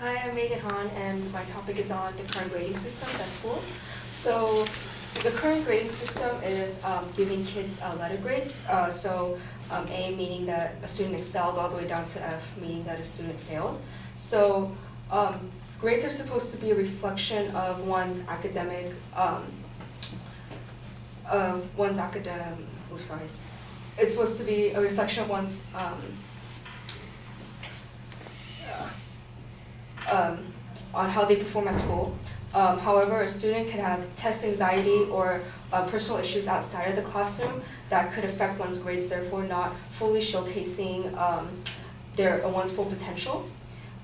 Hi, I'm Megan Han, and my topic is on the current grading systems at schools. So, the current grading system is giving kids letter grades. A meaning that a student excelled, all the way down to F meaning that a student failed. So, grades are supposed to be a reflection of one's academic, It's supposed to be a reflection of one's on how they perform at school. However, a student can have test anxiety or personal issues outside of the classroom that could affect one's grades, therefore not fully showcasing one's full potential.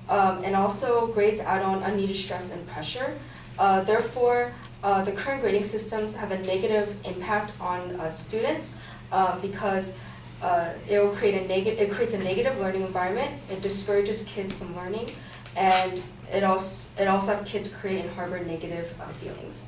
And also, grades add on unneeded stress and pressure. Therefore, the current grading systems have a negative impact on students because it creates a negative learning environment. It discourages kids from learning, and it also have kids create and harbor negative feelings.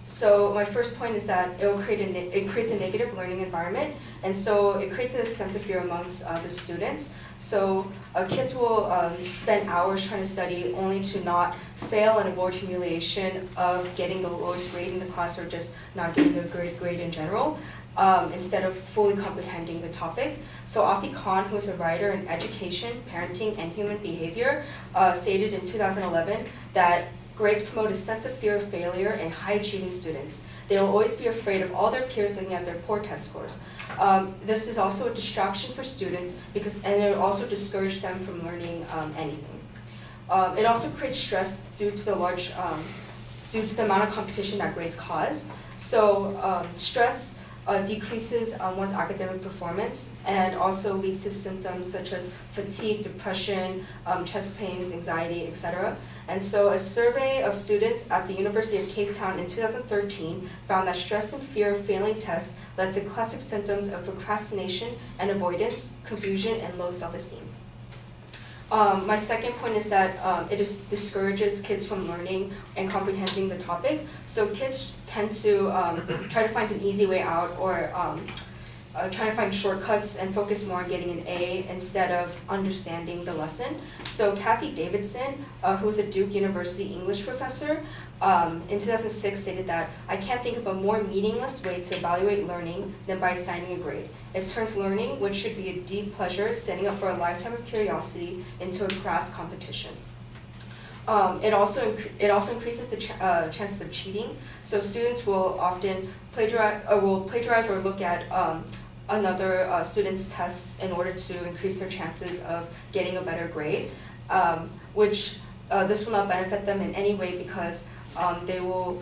So my first point is that it creates a negative learning environment, and so it creates a sense of fear amongst the students. So kids will spend hours trying to study only to not fail and avoid humiliation of getting the lowest grade in the class or just not getting a great grade in general, instead of fully comprehending the topic. So Afi Khan, who is a writer in education, parenting, and human behavior, stated in 2011 that grades promote a sense of fear of failure in high-achieving students. They will always be afraid of all their peers looking at their poor test scores. This is also a distraction for students and it will also discourage them from learning anything. It also creates stress due to the amount of competition that grades cause. So stress decreases one's academic performance and also leads to symptoms such as fatigue, depression, chest pains, anxiety, etc. And so a survey of students at the University of Cape Town in 2013 found that stress and fear of failing tests led to classic symptoms of procrastination and avoidance, confusion, and low self-esteem. My second point is that it discourages kids from learning and comprehending the topic. So kids tend to try to find an easy way out or try to find shortcuts and focus more on getting an A instead of understanding the lesson. So Kathy Davidson, who is a Duke University English professor, in 2006 stated that, "I can't think of a more meaningless way to evaluate learning than by assigning a grade. It turns learning, which should be a deep pleasure, setting up for a lifetime of curiosity, into a crass competition." It also increases the chances of cheating. So students will often plagiarize or look at another student's tests in order to increase their chances of getting a better grade, which this will not benefit them in any way because they will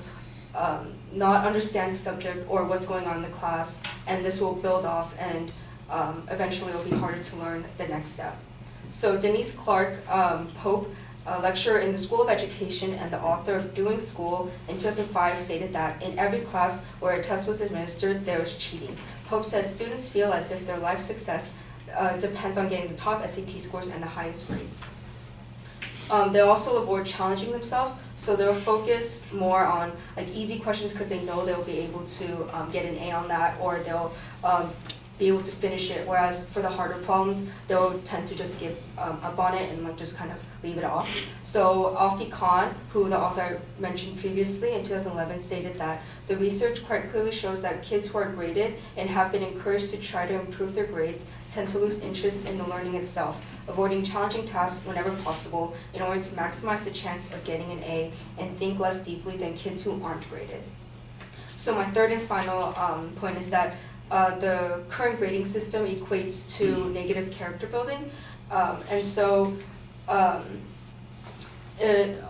not understand the subject or what's going on in the class, and this will build off and eventually it will be harder to learn the next step. So Denise Clark Pope, a lecturer in the School of Education and the author of Doing School, in 2005 stated that in every class where a test was administered, there was cheating. Pope said students feel as if their life success depends on getting the top SAT scores and the highest grades. They'll also avoid challenging themselves, so they'll focus more on easy questions because they know they'll be able to get an A on that, or they'll be able to finish it, whereas for the harder problems, they'll tend to just give up on it and just kind of leave it off. So Afi Khan, who the author mentioned previously in 2011, stated that the research quite clearly shows that kids who are graded and have been encouraged to try to improve their grades tend to lose interest in the learning itself, avoiding challenging tasks whenever possible in order to maximize the chance of getting an A and think less deeply than kids who aren't graded. So my third and final point is that the current grading system equates to negative character building, and so a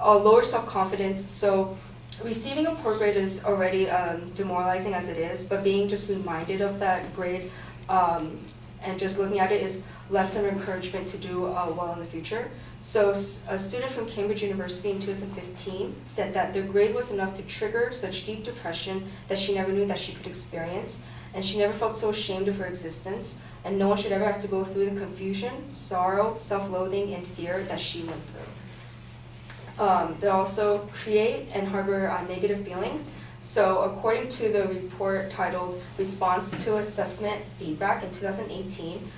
lower self-confidence. So receiving a poor grade is already demoralizing as it is, but being just reminded of that grade and just looking at it is less of an encouragement to do well in the future. So a student from Cambridge University in 2015 said that their grade was enough to trigger such deep depression that she never knew that she could experience, and she never felt so ashamed of her existence, and no one should ever have to go through the confusion, sorrow, self-loathing, and fear that she went through. They also create and harbor negative feelings. So according to the report titled Response to Assessment Feedback in 2018,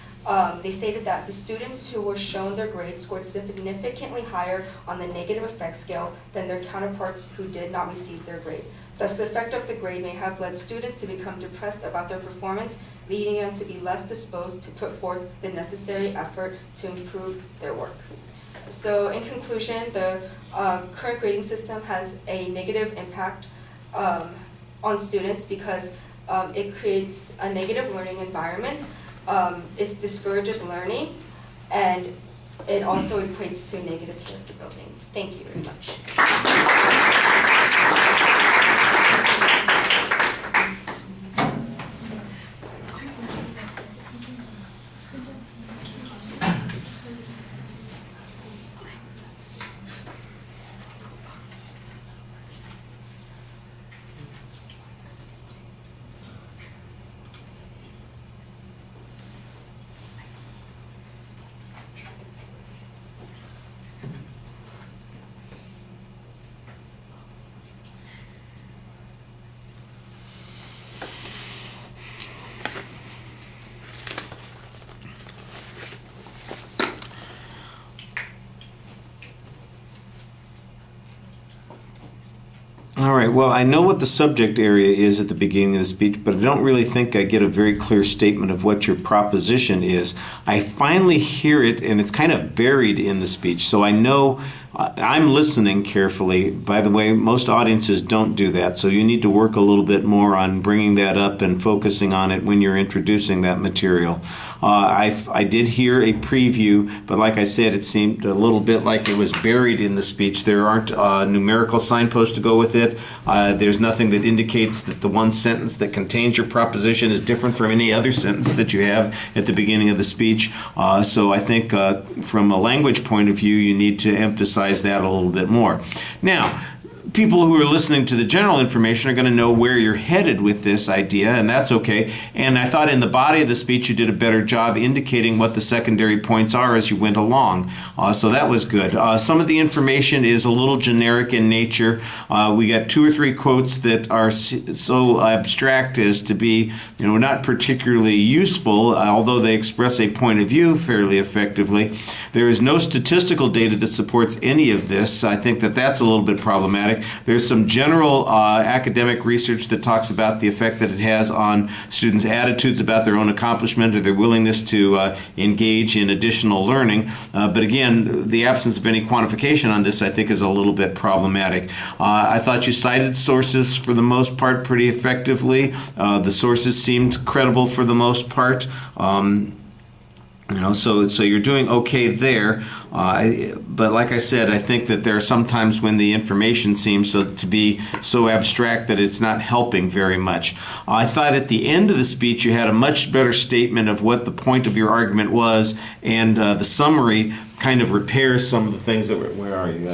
They stated that the students who were shown their grades scored significantly higher on the negative effect scale than their counterparts who did not receive their grade. Thus, the effect of the grade may have led students to become depressed about their performance, leading them to be less disposed to put forth the necessary effort to improve their work. So in conclusion, the current grading system has a negative impact on students because it creates a negative learning environment, it discourages learning, and it also equates to negative character building. Thank you very much. All right, well, I know what the subject area is at the beginning of the speech, but I don't really think I get a very clear statement of what your proposition is. I finally hear it, and it's kind of buried in the speech, so I know I'm listening carefully. By the way, most audiences don't do that, so you need to work a little bit more on bringing that up and focusing on it when you're introducing that material. I did hear a preview, but like I said, it seemed a little bit like it was buried in the speech. There aren't numerical signposts to go with it. There's nothing that indicates that the one sentence that contains your proposition is different from any other sentence that you have at the beginning of the speech. So I think from a language point of view, you need to emphasize that a little bit more. Now, people who are listening to the general information are going to know where you're headed with this idea, and that's okay. And I thought in the body of the speech you did a better job indicating what the secondary points are as you went along. So that was good. Some of the information is a little generic in nature. We got 2 or 3 quotes that are so abstract as to be, not particularly useful, although they express a point of view fairly effectively. There is no statistical data that supports any of this. I think that that's a little bit problematic. There's some general academic research that talks about the effect that it has on students' attitudes about their own accomplishment or their willingness to engage in additional learning. But again, the absence of any quantification on this, I think, is a little bit problematic. I thought you cited sources for the most part pretty effectively. The sources seemed credible for the most part. So you're doing okay there. But like I said, I think that there are some times when the information seems to be so abstract that it's not helping very much. I thought at the end of the speech you had a much better statement of what the point of your argument was, and the summary kind of repairs some of the things that were, where are you?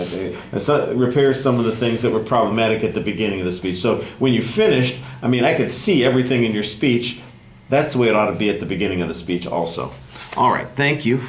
Repairs some of the things that were problematic at the beginning of the speech. So when you finished, I could see everything in your speech. That's the way it ought to be at the beginning of the speech also. All right, thank you.